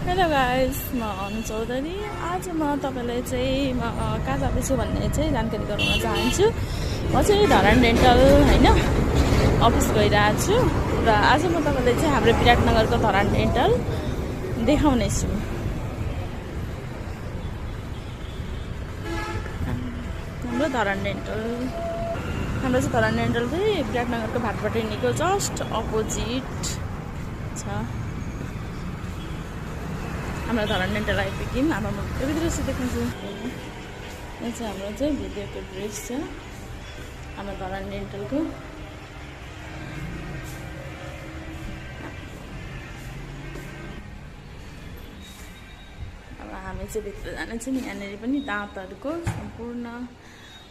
Hello guys, म अनु चौधरी। आज म तपाईँलाई चाहिँ कहाँ जाँदैछु भन्ने चाहिँ जानकारी गराउन चाहन्छु। म चाहिँ धरान डेन्टल होइन अफिस गइरहेको छु र आज म तपाईँलाई चाहिँ हाम्रो विराटनगरको धरान डेन्टल देखाउनेछु। हाम्रो धरान डेन्टल चाहिँ विराटनगरको भाटपाटेनीको जस्ट अपोजिट छ। हाम्रो धरान डेन्टल आइपुग्यौँ। अब म भित्र दृश्य देखाउँछु। यो चाहिँ हाम्रो चाहिँ भिडियोको दृश्य हाम्रो धरान डेन्टलको। अब हामी चाहिँ भित्र जानेछौँ। यहाँनिर पनि दाँतहरूको सम्पूर्ण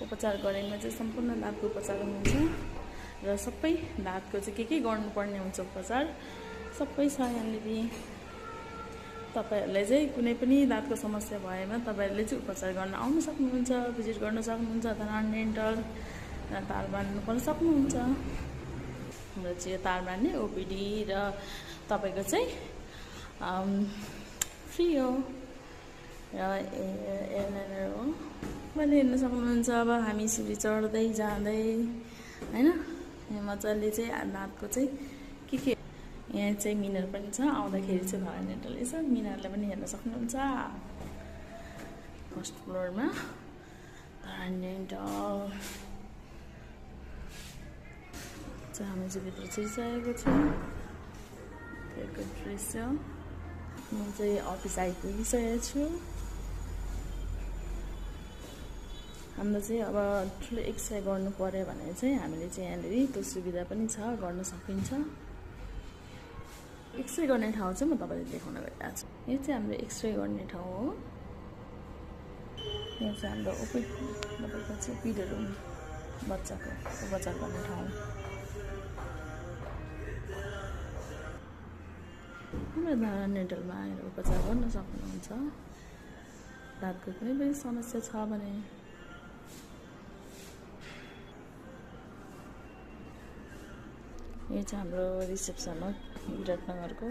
उपचार गरेमा चाहिँ सम्पूर्ण दाँतको उपचार हुन्छ र सबै दाँतको चाहिँ के गर्नुपर्ने हुन्छ उपचार सबै छ यहाँनिर। तपाईहरुले चाहिँ कुनै पनि दाँतको समस्या भएमा तपाईहरुले चाहिँ उपचार गर्न आउन सक्नुहुन्छ, भिजिट गर्न सक्नुहुन्छ धरान डेन्टल र तार बान्नु पनि सक्नुहुन्छ। हाम्रो चाहिँ तार बान्ने ओपिडी र तपाईको चाहिँ फ्री हो र एयरलाइनर हो मैले हेर्न सक्नुहुन्छ। अब हामी सिडी चढ्दै जाँदै हैन यहाँ मजाले चाहिँ दाँतको चाहिँ के यहाँ चाहिँ मिनर पनि छ। आउँदाखेरि चाहिँ धरान डेन्टल छ, मिनरले पनि हेर्न सक्नुहुन्छ। फर्स्ट फ्लोरमा धरान डेन्टल चाहिँ हामी चाहिँ भित्र छिरिसकेको छौँ। त्यहाँको दृश्य म चाहिँ अफिस आइपुगिसकेको छु। हाम्रो चाहिँ अब ठुलो एक्सरे गर्नु पर्यो भने चाहिँ हामीले चाहिँ यहाँनिर त्यो सुविधा पनि छ, गर्न सकिन्छ। एक्सरे गर्ने ठाउँ चाहिँ म तपाईँलाई देखाउन गइरहेको छु। यो चाहिँ हाम्रो एक्सरे गर्ने ठाउँ हो। यहाँ चाहिँ हाम्रो तपाईँको चाहिँ पिडहरू बच्चाको उपचार गर्ने ठाउँ। हाम्रो धरान डेन्टलमा आएर उपचार गर्न सक्नुहुन्छ। दाँतको कुनै पनि समस्या छ भने यो चाहिँ हाम्रो रिसेप्सन हो विराटनगरको।